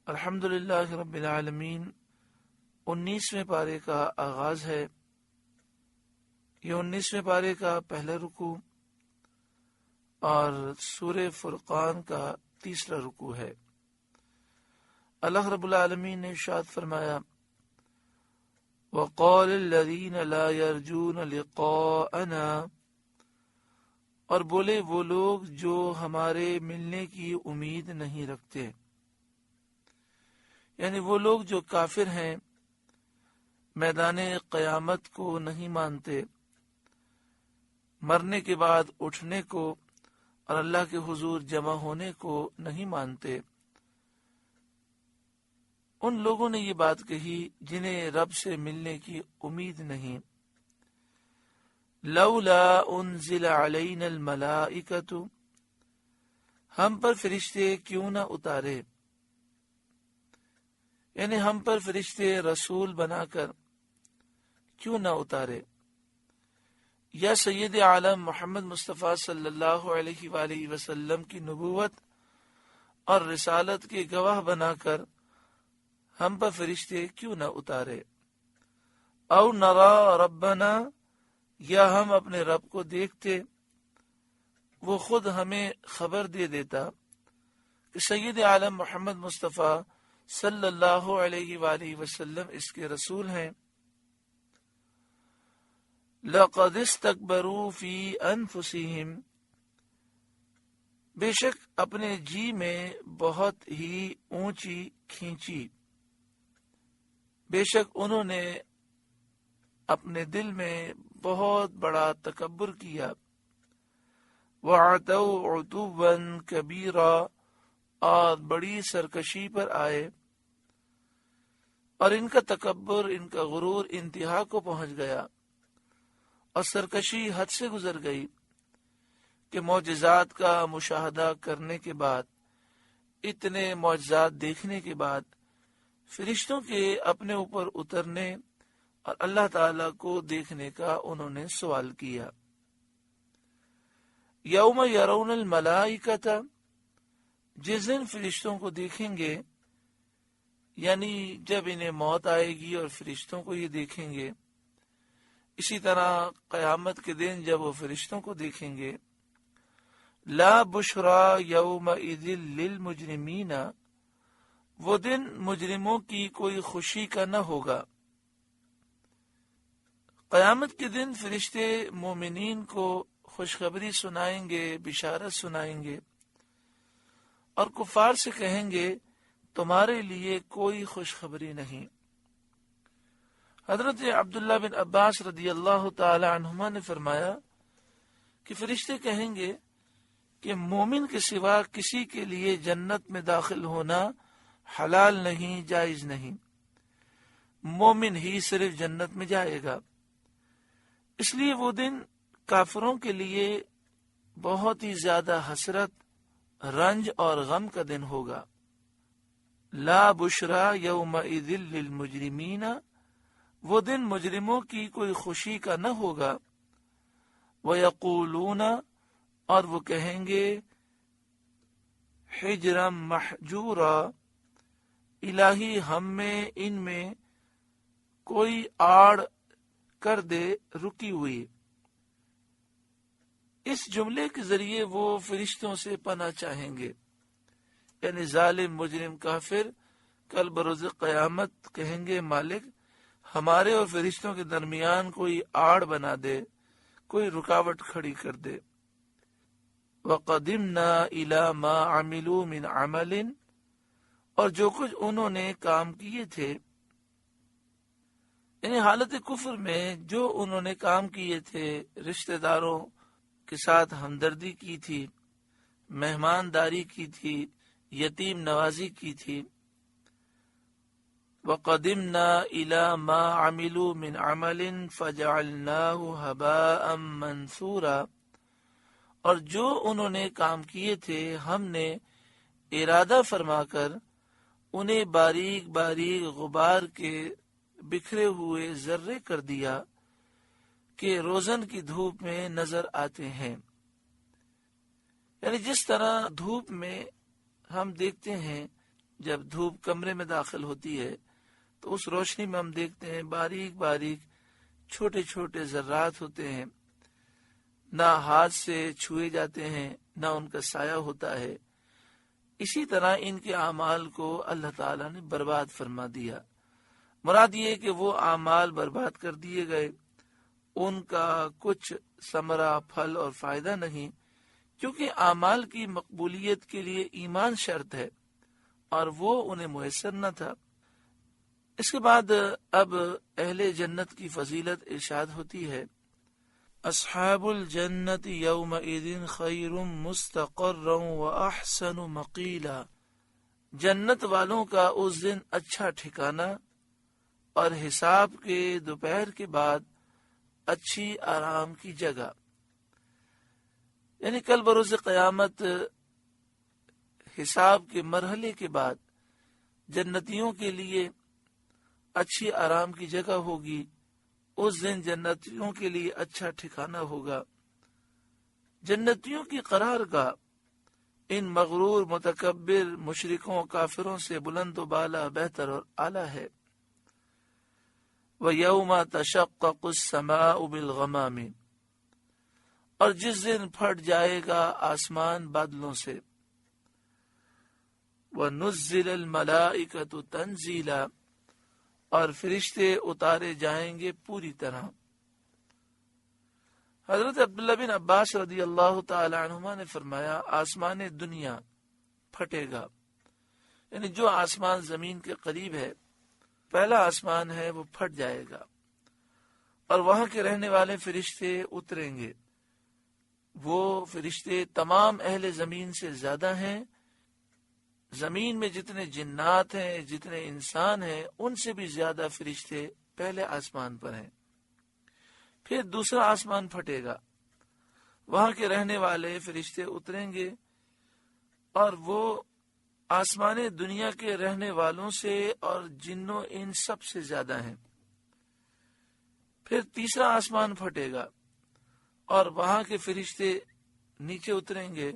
الحمدللہ رب العالمین 19ویں پارے کا آغاز ہے۔ یہ 19ویں پارے کا پہلا رکوع اور سورہ فرقان کا تیسرا رکوع ہے۔ اللہ رب العالمین نے ارشاد فرمایا وَقَالَ الَّذِينَ لَا يَرْجُونَ لِقَاءَنَا، اور بولے وہ لوگ جو ہمارے ملنے کی امید نہیں رکھتے، یعنی وہ لوگ جو کافر ہیں، میدان قیامت کو نہیں مانتے، مرنے کے بعد اٹھنے کو اور اللہ کے حضور جمع ہونے کو نہیں مانتے، ان لوگوں نے یہ بات کہی جنہیں رب سے ملنے کی امید نہیں۔ لولا انزل علینا الملائکۃ، ہم پر فرشتے کیوں نہ اتارے، یعنی ہم پر فرشتے رسول بنا کر کیوں نہ اتارے، یا سید عالم محمد مصطفیٰ صلی اللہ علیہ وآلہ وسلم کی نبوت اور رسالت کے گواہ بنا کر ہم پر فرشتے کیوں نہ اتارے۔ او نرا ربنا، یا ہم اپنے رب کو دیکھتے، وہ خود ہمیں خبر دے دیتا کہ سید عالم محمد مصطفیٰ صلی اللہ علیہ وآلہ وسلم اس کے رسول ہیں۔ لَقَدِ اسْتَكْبَرُوا فِي أَنفُسِهِمْ، بے شک اپنے جی میں بہت ہی اونچی کھینچی، بے شک انہوں نے اپنے دل میں بہت بڑا تکبر کیا۔ وَعَتَوْا عُتُوًّا كَبِيرًا، اور بڑی سرکشی پر آئے، اور ان کا تکبر، ان کا غرور انتہا کو پہنچ گیا، اور سرکشی حد سے گزر گئی کہ معجزات کا مشاہدہ کرنے کے بعد، اتنے معجزات دیکھنے کے بعد، فرشتوں کے اپنے اوپر اترنے اور اللہ تعالی کو دیکھنے کا انہوں نے سوال کیا۔ یوم یرون الملائکۃ، جس دن فرشتوں کو دیکھیں گے، یعنی جب انہیں موت آئے گی اور فرشتوں کو یہ دیکھیں گے، اسی طرح قیامت کے دن جب وہ فرشتوں کو دیکھیں گے، لا بشرا یومئذ للمجرمین، وہ دن مجرموں کی کوئی خوشی کا نہ ہوگا۔ قیامت کے دن فرشتے مومنین کو خوشخبری سنائیں گے، بشارت سنائیں گے، اور کفار سے کہیں گے تمہارے لیے کوئی خوشخبری نہیں۔ حضرت عبداللہ بن عباس رضی اللہ تعالی عنہما نے فرمایا کہ فرشتے کہیں گے کہ مومن کے سوا کسی کے لیے جنت میں داخل ہونا حلال نہیں، جائز نہیں، مومن ہی صرف جنت میں جائے گا۔ اس لیے وہ دن کافروں کے لیے بہت ہی زیادہ حسرت، رنج اور غم کا دن ہوگا۔ لا بشرا یومئذ للمجرمین، وہ دن مجرموں کی کوئی خوشی کا نہ ہوگا۔ وَيَقُولُونَ، اور وہ کہیں گے حجرا محجورا، الہی ہم میں ان میں کوئی آڑ کر دے رکی ہوئی۔ اس جملے کے ذریعے وہ فرشتوں سے پناہ چاہیں گے، یعنی ظالم مجرم کافر کل بروز قیامت کہیں گے مالک ہمارے اور فرشتوں کے درمیان کوئی آڑ بنا دے، کوئی رکاوٹ کھڑی کر دے۔ وَقَدِمْنَا إِلَى مَا عَمِلُوا مِنْ عَمَلٍ، اور جو کچھ انہوں نے کام کیے تھے، یعنی حالت کفر میں جو انہوں نے کام کیے تھے، رشتہ داروں کے ساتھ ہمدردی کی تھی، مہمانداری کی تھی، یتیم نوازی کی تھی۔ وَقَدِمْنَا إِلَى مَا عَمِلُوا مِنْ عَمَلٍ فَجَعَلْنَاهُ هَبَاءً مَنْثُورًا، اور جو انہوں نے کام کیے تھے ہم نے ارادہ فرما کر انہیں باریک باریک غبار کے بکھرے ہوئے ذرے کر دیا کہ روزن کی دھوپ میں نظر آتے ہیں۔ یعنی جس طرح دھوپ میں ہم دیکھتے ہیں جب دھوپ کمرے میں داخل ہوتی ہے تو اس روشنی میں ہم دیکھتے ہیں باریک باریک چھوٹے چھوٹے ذرات ہوتے ہیں، نہ ہاتھ سے چھوئے جاتے ہیں، نہ ان کا سایہ ہوتا ہے۔ اسی طرح ان کے اعمال کو اللہ تعالیٰ نے برباد فرما دیا۔ مراد یہ کہ وہ اعمال برباد کر دیے گئے، ان کا کچھ ثمرہ، پھل اور فائدہ نہیں، کیونکہ اعمال کی مقبولیت کے لیے ایمان شرط ہے اور وہ انہیں میسر نہ تھا۔ اس کے بعد اب اہل جنت کی فضیلت ارشاد ہوتی ہے، اصحاب الجنت یومئذ خیر مستقرا واحسن مقیلا، جنت والوں کا اس دن اچھا ٹھکانہ اور حساب کے دوپہر کے بعد اچھی آرام کی جگہ، یعنی کل بروز قیامت حساب کے مرحلے کے بعد جنتیوں کے لیے اچھی آرام کی جگہ ہوگی، اس دن جنتیوں کے لیے اچھا ٹھکانہ ہوگا۔ جنتیوں کی قرارگاہ ان مغرور متکبر مشرکوں کافروں سے بلند و بالا، بہتر اور اعلیٰ ہے۔ وَيَوْمَ تَشَقَّقُ السَّمَاءُ بِالْغَمَامِ، اور جس دن پھٹ جائے گا آسمان بادلوں سے۔ وَنُزِّلَ الْمَلَائِكَةُ تَنزِيلًا، اور فرشتے اتارے جائیں گے پوری طرح۔ حضرت عبداللہ بن عباس رضی اللہ تعالی عنہما نے فرمایا، آسمان دنیا پھٹے گا، یعنی جو آسمان زمین کے قریب ہے، پہلا آسمان ہے، وہ پھٹ جائے گا اور وہاں کے رہنے والے فرشتے اتریں گے۔ وہ فرشتے تمام اہل زمین سے زیادہ ہیں، زمین میں جتنے جنات ہیں، جتنے انسان ہیں، ان سے بھی زیادہ فرشتے پہلے آسمان پر ہیں۔ پھر دوسرا آسمان پھٹے گا، وہاں کے رہنے والے فرشتے اتریں گے اور وہ آسمان دنیا کے رہنے والوں سے اور جنوں ان سب سے زیادہ ہیں۔ پھر تیسرا آسمان پھٹے گا اور وہاں کے فرشتے نیچے اتریں گے،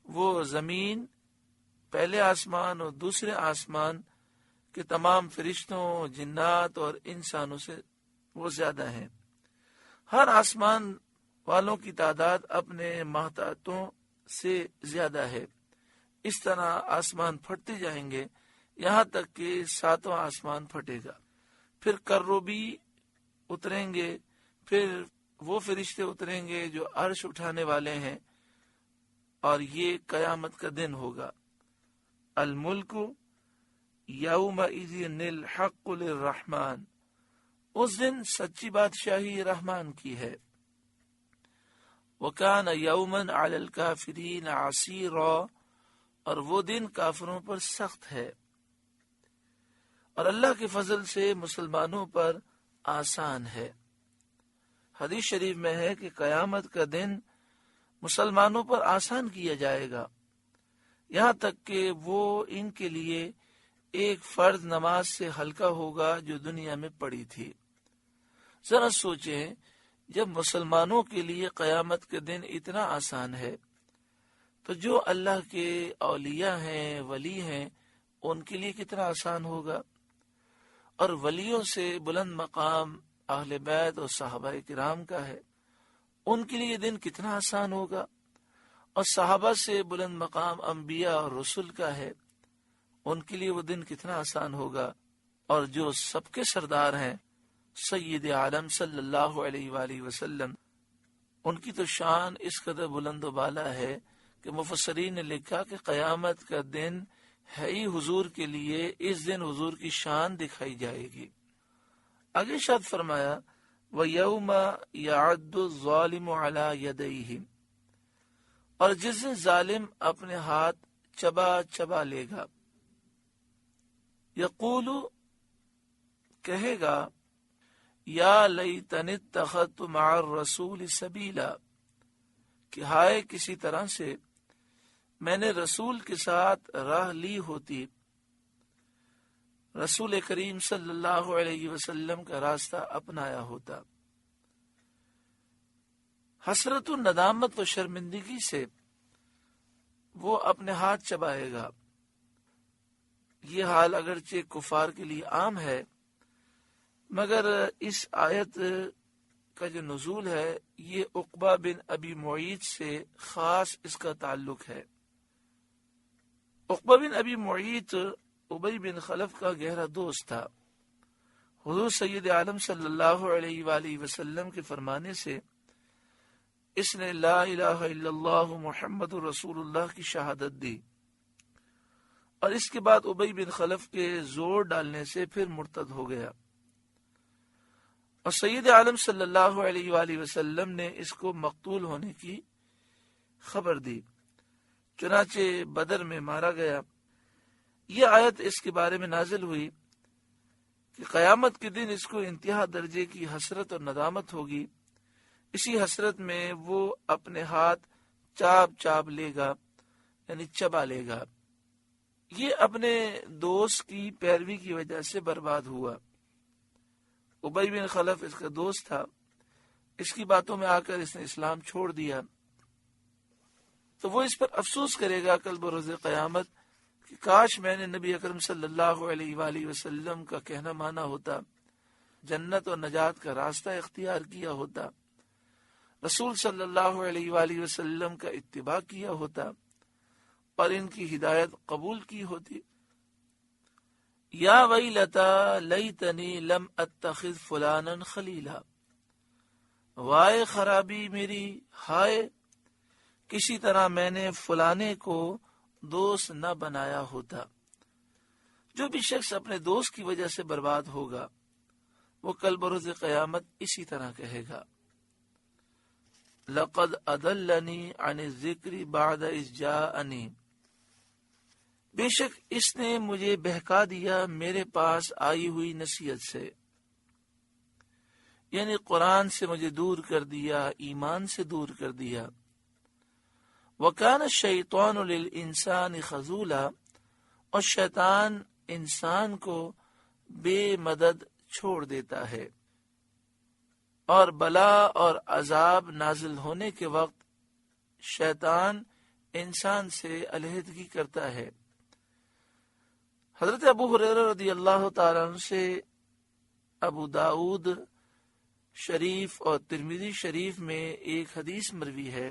وہ زمین، پہلے آسمان اور دوسرے آسمان کے تمام فرشتوں، جنات اور انسانوں سے وہ زیادہ ہیں۔ ہر آسمان والوں کی تعداد اپنے محتاطوں سے زیادہ ہے۔ اس طرح آسمان پھٹتے جائیں گے یہاں تک کہ ساتواں آسمان پھٹے گا۔ پھر کروبی اتریں گے، پھر وہ فرشتے اتریں گے جو عرش اٹھانے والے ہیں، اور یہ قیامت کا دن ہوگا۔ الملک یومئذ الحق للرحمن، اس دن سچی بادشاہی رحمان کی ہے۔ وَكَانَ يَوْمًا عَلَى الْكَافِرِينَ عَسِيرًا، اور وہ دن کافروں پر سخت ہے، اور اللہ کے فضل سے مسلمانوں پر آسان ہے۔ حدیث شریف میں ہے کہ قیامت کا دن مسلمانوں پر آسان کیا جائے گا، یہاں تک کہ وہ ان کے لیے ایک فرض نماز سے ہلکا ہوگا جو دنیا میں پڑی تھی۔ ذرا سوچیں، جب مسلمانوں کے لیے قیامت کے دن اتنا آسان ہے تو جو اللہ کے اولیاء ہیں، ولی ہیں، ان کے لیے کتنا آسان ہوگا۔ اور ولیوں سے بلند مقام اہل بیت اور صحابہ کرام کا ہے، ان کے لیے دن کتنا آسان ہوگا۔ اور صحابہ سے بلند مقام انبیاء اور رسول کا ہے، ان کے لیے وہ دن کتنا آسان ہوگا۔ اور جو سب کے سردار ہیں سید عالم صلی اللہ علیہ وآلہ وسلم، ان کی تو شان اس قدر بلند و بالا ہے کہ مفسرین نے لکھا کہ قیامت کا دن ہے ہی حضور کے لیے، اس دن حضور کی شان دکھائی جائے گی۔ آگے ارشاد فرمایا، وَيَوْمَ يَعَدُّ الظَّالِمُ عَلَى يَدَيْهِ، اور جس دن ظالم اپنے ہاتھ چبا چبا لے گا، یقول، کہے گا، یا لیتنی اتخذت مع الرسول سبیلا، کہ ہائے کسی طرح سے میں نے رسول کے ساتھ راہ لی ہوتی، رسول کریم صلی اللہ علیہ وسلم کا راستہ اپنایا ہوتا۔ حسرت و ندامت و شرمندگی سے وہ اپنے ہاتھ چبائے گا۔ یہ حال اگرچہ کفار کے لیے عام ہے، مگر اس آیت کا جو نزول ہے یہ عقبہ بن ابی معیط سے خاص اس کا تعلق ہے۔ عقبہ بن ابی معیط ابی بن خلف کا گہرا دوست تھا۔ حضور سید عالم صلی اللہ علیہ وآلہ وسلم کے فرمانے سے اس نے لا الہ الا اللہ محمد رسول اللہ کی شہادت دی، اور اس کے بعد ابی بن خلف کے زور ڈالنے سے پھر مرتد ہو گیا، اور سید عالم صلی اللہ علیہ وآلہ وسلم نے اس کو مقتول ہونے کی خبر دی، چنانچہ بدر میں مارا گیا۔ یہ آیت اس کے بارے میں نازل ہوئی کہ قیامت کے دن اس کو انتہا درجے کی حسرت اور ندامت ہوگی، اسی حسرت میں وہ اپنے ہاتھ چاپ لے گا، یعنی چبا لے گا۔ یہ اپنے دوست کی پیروی کی وجہ سے برباد ہوا۔ ابی بن خلف اس کا دوست تھا، اس کی باتوں میں آ کر اس نے اسلام چھوڑ دیا، تو وہ اس پر افسوس کرے گا کل بروز قیامت کہ کاش میں نے نبی اکرم صلی اللہ علیہ وآلہ وسلم کا کہنا مانا ہوتا، جنت اور نجات کا راستہ اختیار کیا ہوتا، رسول صلی اللہ علیہ وآلہ وسلم کا اتباع کیا ہوتا اور ان کی ہدایت قبول کی ہوتی۔ یا ویلتا لیتنی لم اتخذ فلانا خلیلا، وائے خرابی میری، ہائے کسی طرح میں نے فلانے کو دوست نہ بنایا ہوتا۔ جو بھی شخص اپنے دوست کی وجہ سے برباد ہوگا وہ کل بروز قیامت اسی طرح کہے گا، لقد اضلنی عن الذکر بعد اذ جاءنی، بے شک اس نے مجھے بہکا دیا میرے پاس آئی ہوئی نصیحت سے، یعنی قرآن سے مجھے دور کر دیا، ایمان سے دور کر دیا۔ وَكَانَ الشَّيْطَانُ لِلْإِنسَانِ خَذُولًا، اور شیطان انسان کو بے مدد چھوڑ دیتا ہے، اور بلا اور عذاب نازل ہونے کے وقت شیطان انسان سے علیحدگی کرتا ہے۔ حضرت ابو ہریرہ رضی اللہ تعالیٰ عنہ سے ابو داؤد شریف اور ترمذی شریف میں ایک حدیث مروی ہے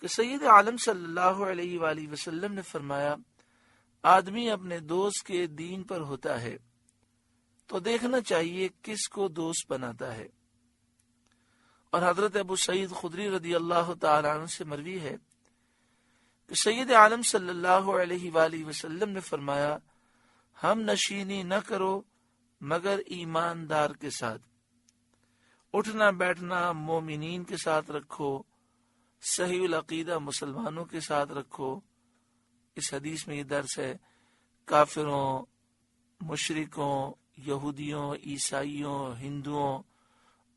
کہ سید عالم صلی اللہ علیہ وآلہ وسلم نے فرمایا، آدمی اپنے دوست کے دین پر ہوتا ہے تو دیکھنا چاہیے کس کو دوست بناتا ہے۔ اور حضرت ابو سعید خدری رضی اللہ تعالیٰ عنہ سے مروی ہے کہ سید عالم صلی اللہ علیہ وآلہ وسلم نے فرمایا، ہم نشینی نہ کرو مگر ایماندار کے ساتھ، اٹھنا بیٹھنا مومنین کے ساتھ رکھو، صحیح العقیدہ مسلمانوں کے ساتھ رکھو۔ اس حدیث میں یہ درس ہے، کافروں، مشرکوں، یہودیوں، عیسائیوں، ہندوؤں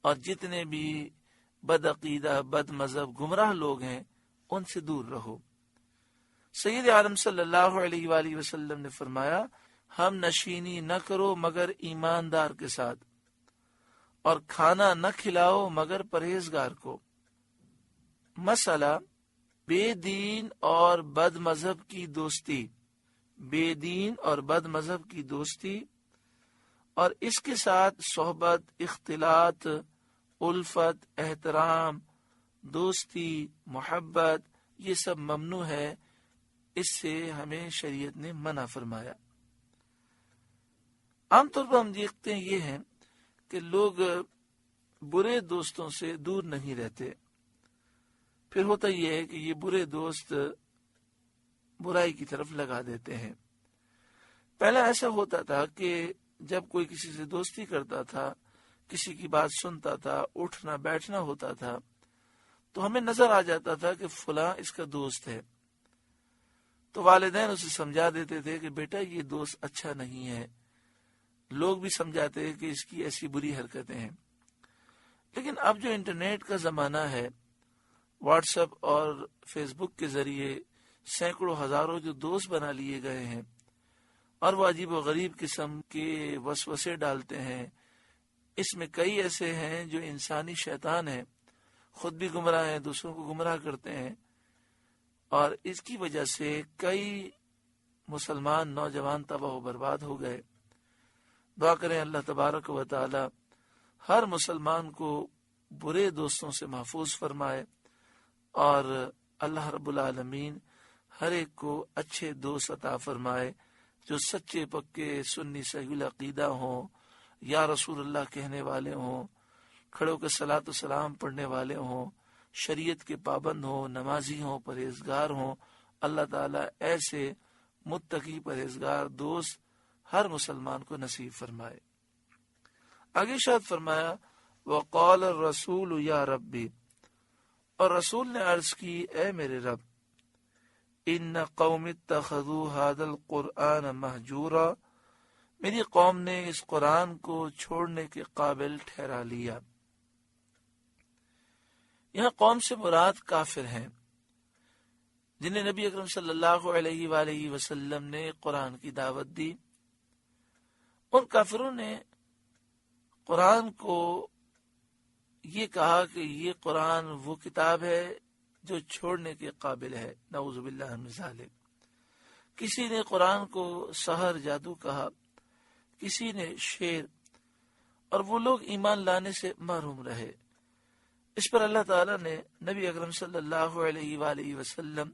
اور جتنے بھی بد عقیدہ، بد مذہب، گمراہ لوگ ہیں ان سے دور رہو۔ سید عالم صلی اللہ علیہ وآلہ وسلم نے فرمایا، ہم نشینی نہ کرو مگر ایماندار کے ساتھ، اور کھانا نہ کھلاؤ مگر پرہیزگار کو۔ مسئلہ بے دین اور بد مذہب کی دوستی، بے دین اور بد مذہب کی دوستی اور اس کے ساتھ صحبت، اختلاط، الفت، احترام، دوستی، محبت، یہ سب ممنوع ہے، اس سے ہمیں شریعت نے منع فرمایا۔ عام طور پر ہم دیکھتے ہیں یہ ہے کہ لوگ برے دوستوں سے دور نہیں رہتے، پھر ہوتا یہ ہے کہ یہ برے دوست برائی کی طرف لگا دیتے ہیں۔ پہلا ایسا ہوتا تھا کہ جب کوئی کسی سے دوستی کرتا تھا، کسی کی بات سنتا تھا، اٹھنا بیٹھنا ہوتا تھا، تو ہمیں نظر آ جاتا تھا کہ فلاں اس کا دوست ہے، تو والدین اسے سمجھا دیتے تھے کہ بیٹا یہ دوست اچھا نہیں ہے، لوگ بھی سمجھاتے ہیں کہ اس کی ایسی بری حرکتیں ہیں۔ لیکن اب جو انٹرنیٹ کا زمانہ ہے، واٹس ایپ اور فیس بک کے ذریعے سینکڑوں ہزاروں جو دوست بنا لیے گئے ہیں، اور وہ عجیب و غریب قسم کے وسوسے ڈالتے ہیں۔ اس میں کئی ایسے ہیں جو انسانی شیطان ہیں، خود بھی گمراہ ہیں، دوسروں کو گمراہ کرتے ہیں، اور اس کی وجہ سے کئی مسلمان نوجوان تباہ و برباد ہو گئے۔ دعا کریں اللہ تبارک و تعالی ہر مسلمان کو برے دوستوں سے محفوظ فرمائے، اور اللہ رب العالمین ہر ایک کو اچھے دوست عطا فرمائے جو سچے پکے سنی صحیح العقیدہ ہوں، یا رسول اللہ کہنے والے ہوں، کھڑوں کے صلاۃ و سلام پڑھنے والے ہوں، شریعت کے پابند ہوں، نمازی ہوں، پرہیزگار ہوں۔ اللہ تعالیٰ ایسے متقی پرہیزگار دوست ہر مسلمان کو نصیب فرمائے۔ آگے شاید فرمایا وقال الرسول یا ربی، اور رسول نے عرض کی اے میرے رب، ان قوم اتخذوا هذا القرآن مہجورا، میری قوم نے اس قرآن کو چھوڑنے کے قابل ٹھہرا لیا۔ یہاں قوم سے مراد کافر ہیں جنہیں نبی اکرم صلی اللہ علیہ وآلہ وسلم نے قرآن کی دعوت دی۔ ان کافروں نے قرآن کو یہ کہا کہ یہ قرآن وہ کتاب ہے جو چھوڑنے کے قابل ہے، نعوذ باللہ من ذالک۔ کسی نے قرآن کو سحر جادو کہا، کسی نے شعر، اور وہ لوگ ایمان لانے سے محروم رہے۔ اس پر اللہ تعالیٰ نے نبی اکرم صلی اللہ علیہ وآلہ وسلم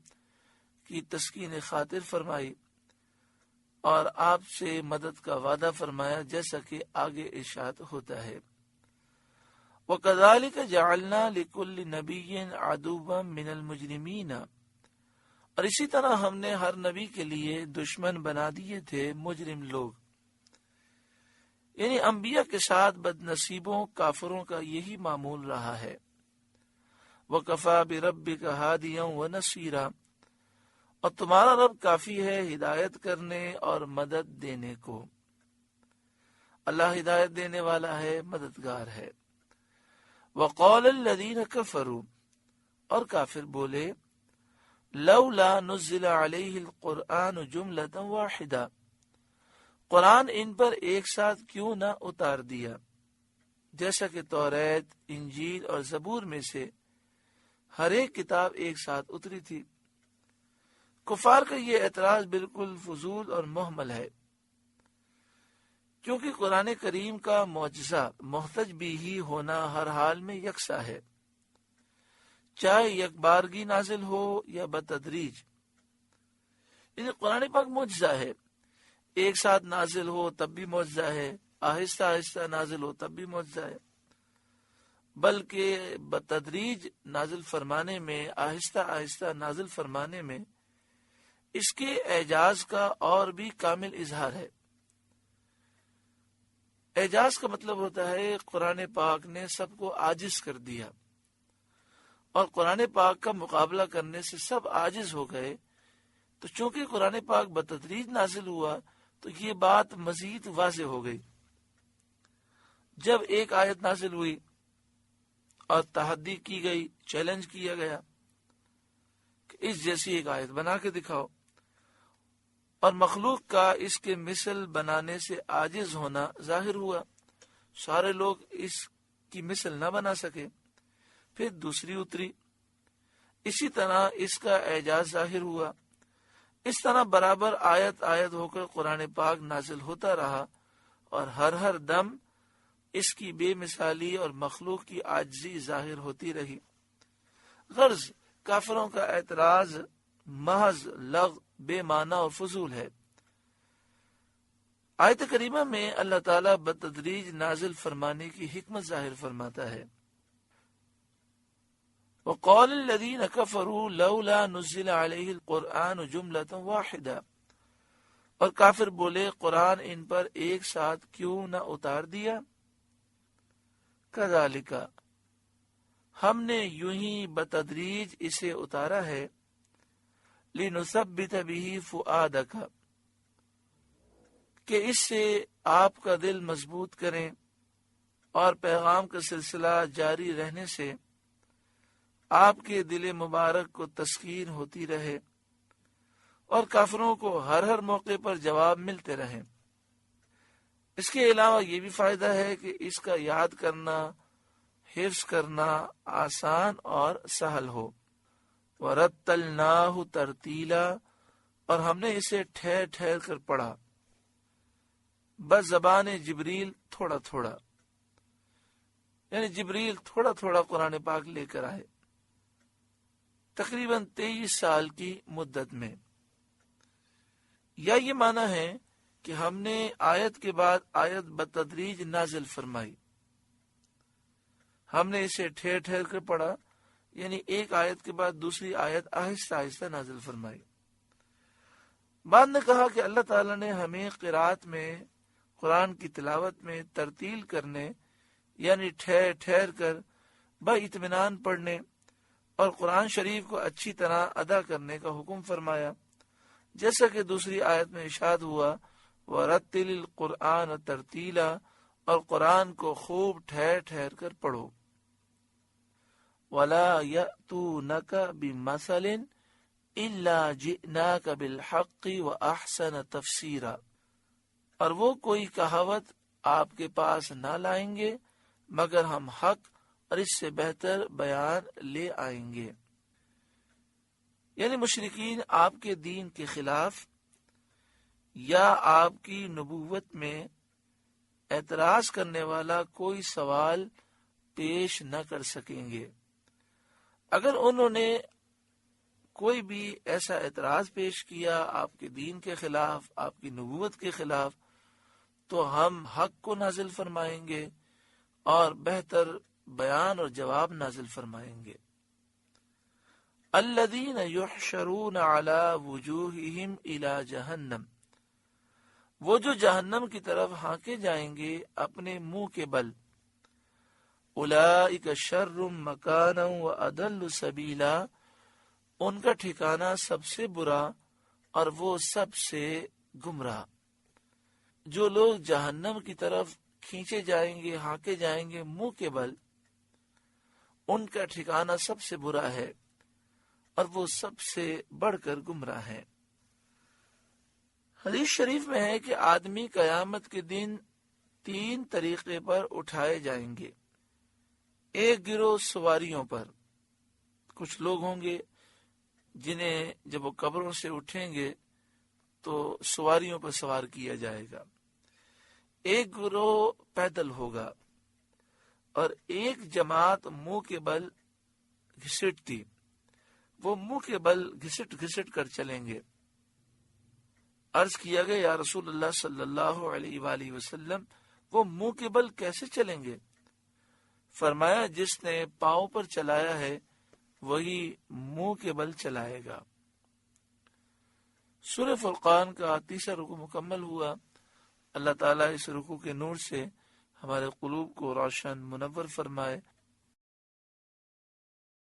کی تسکین خاطر فرمائی اور آپ سے مدد کا وعدہ فرمایا، جیسا کہ آگے ارشاد ہوتا ہے وَكَذَلِكَ جَعَلْنَا لِكُلِّ نَبِيٍّ عَدُوًّا مِّنَ الْمُجْرِمِينَ، اور اسی طرح ہم نے ہر نبی کے لیے دشمن بنا دیے تھے مجرم لوگ، یعنی انبیاء کے ساتھ بد نصیبوں کافروں کا یہی معمول رہا ہے۔ وَكَفَى بِرَبِّكَ هَادِيًا وَنَصِيرًا، اور تمہارا رب کافی ہے ہدایت کرنے اور مدد دینے کو۔ اللہ ہدایت دینے والا ہے، مددگار ہے۔ وَقَالَ الَّذِينَ كَفَرُوا، اور کافر بولے لَوْلَا نُزِّلَ عَلَيْهِ الْقُرْآنُ جُمْلَةً وَاحِدَةً، قرآن ان پر ایک ساتھ کیوں نہ اتار دیا، جیسا کہ توریت، انجیل اور زبور میں سے ہر ایک کتاب ایک ساتھ اتری تھی۔ کفار کا یہ اعتراض بالکل فضول اور محمل ہے، کیونکہ قرآن کریم کا معجزہ محتج بھی ہی ہونا ہر حال میں یکساں ہے، چاہے یک بارگی نازل ہو یا بتدریج۔ یعنی قرآن پاک معجزہ ہے، ایک ساتھ نازل ہو تب بھی معجزہ ہے، آہستہ آہستہ نازل ہو تب بھی معجزہ ہے، بلکہ بتدریج نازل فرمانے میں، آہستہ آہستہ نازل فرمانے میں اس کے اعجاز کا اور بھی کامل اظہار ہے۔ اعجاز کا مطلب ہوتا ہے قرآن پاک نے سب کو عاجز کر دیا، اور قرآن پاک کا مقابلہ کرنے سے سب عاجز ہو گئے، تو چونکہ قرآن پاک بتدریج نازل ہوا تو یہ بات مزید واضح ہو گئی۔ جب ایک آیت نازل ہوئی اور تحدی کی گئی، چیلنج کیا گیا کہ اس جیسی ایک آیت بنا کے دکھاؤ، اور مخلوق کا اس کے مثل بنانے سے عاجز ہونا ظاہر ہوا، سارے لوگ اس کی مثل نہ بنا سکے، پھر دوسری اتری، اسی طرح اس کا اعجاز ظاہر ہوا۔ اس طرح برابر آیت آیت ہو کر قرآن پاک نازل ہوتا رہا، اور ہر دم اس کی بے مثالی اور مخلوق کی عاجزی ظاہر ہوتی رہی۔ غرض کافروں کا اعتراض محض لغو، بے معنی اور فضول ہے۔ آیت کریمہ میں اللہ تعالیٰ بتدریج نازل فرمانے کی حکمت ظاہر فرماتا ہے۔ وَقَالَ الَّذِينَ كَفَرُوا لَوْلَا نُزِّلَ عَلَيْهِ الْقُرْآنُ جُمْلَةً وَاحِدَةً، اور کافر بولے قرآن ان پر ایک ساتھ کیوں نہ اتار دیا۔ كَذَلِكَ، ہم نے یوں ہی بتدریج اسے اتارا ہے، لِنُثَبِّتَ بِهِ فُؤَادَكَ، کہ اس سے آپ کا دل مضبوط کریں، اور پیغام کا سلسلہ جاری رہنے سے آپ کے دل مبارک کو تسکین ہوتی رہے، اور کافروں کو ہر موقع پر جواب ملتے رہیں۔ اس کے علاوہ یہ بھی فائدہ ہے کہ اس کا یاد کرنا، حفظ کرنا آسان اور سہل ہو۔ وَرَتَّلْنَاهُ تَرْتِيلًا، اور ہم نے اسے ٹھہر ٹھہر کر پڑھا، بس زبان جبریل تھوڑا تھوڑا، یعنی جبریل تھوڑا تھوڑا قرآن پاک لے کر آئے، تقریباً 23 سال کی مدت میں۔ یا یہ معنی ہے کہ ہم نے آیت کے بعد آیت بتدریج نازل فرمائی، ہم نے اسے ٹھہر ٹھہر کر پڑھا، یعنی ایک آیت کے بعد دوسری آیت آہستہ آہستہ نازل فرمائی۔ بعد نے کہا کہ اللہ تعالیٰ نے ہمیں قرات میں، قرآن کی تلاوت میں ترتیل کرنے، یعنی ٹھہر ٹھہر کر با اطمینان پڑھنے اور قرآن شریف کو اچھی طرح ادا کرنے کا حکم فرمایا، جیسا کہ دوسری آیت میں ارشاد ہوا وَرَتِّلِ الْقُرْآنَ تَرْتِيلًا، اور قرآن کو خوب ٹھہر ٹھہر کر پڑھو۔ وَلَا يَأْتُونَكَ بِمَثَلٍ إِلَّا جِئْنَاكَ بِالْحَقِّ وَأَحْسَنَ تَفْسِيرًا، اور وہ کوئی کہاوت آپ کے پاس نہ لائیں گے مگر ہم حق اور اس سے بہتر بیان لے آئیں گے۔ یعنی مشرکین آپ کے دین کے خلاف یا آپ کی نبوت میں اعتراض کرنے والا کوئی سوال پیش نہ کر سکیں گے۔ اگر انہوں نے کوئی بھی ایسا اعتراض پیش کیا آپ کے دین کے خلاف، آپ کی نبوت کے خلاف، تو ہم حق کو نازل فرمائیں گے اور بہتر بیان اور جواب نازل فرمائیں گے۔ الذین یحشرون علی وجوہہم الی جہنم، وہ جو جہنم کی طرف ہانکے جائیں گے اپنے منہ کے بل۔ اولئک شر مکانا واضل سبیلا، ان کا ٹھکانہ سب سے برا اور وہ سب سے گمراہ۔ جو لوگ جہنم کی طرف کھینچے جائیں گے، ہانکے جائیں گے منہ کے بل، ان کا ٹھکانہ سب سے برا ہے اور وہ سب سے بڑھ کر گمراہ ہے۔ حدیث شریف میں ہے کہ آدمی قیامت کے دن 3 طریقے پر اٹھائے جائیں گے۔ ایک گروہ سواریوں پر، کچھ لوگ ہوں گے جنہیں جب وہ قبروں سے اٹھیں گے تو سواریوں پر سوار کیا جائے گا۔ ایک گروہ پیدل ہوگا اور ایک جماعت منہ کے بل گھسٹتی، وہ منہ کے بل گھسٹ گھسٹ کر چلیں گے۔ عرض کیا گیا یا رسول اللہ صلی اللہ علیہ وآلہ وسلم، وہ منہ کے بل کیسے چلیں گے؟ فرمایا جس نے پاؤں پر چلایا ہے وہی منہ کے بل چلائے گا۔ سورہ فرقان کا 3واں رکوع مکمل ہوا۔ اللہ تعالیٰ اس رکوع کے نور سے ہمارے قلوب کو روشن منور فرمائے۔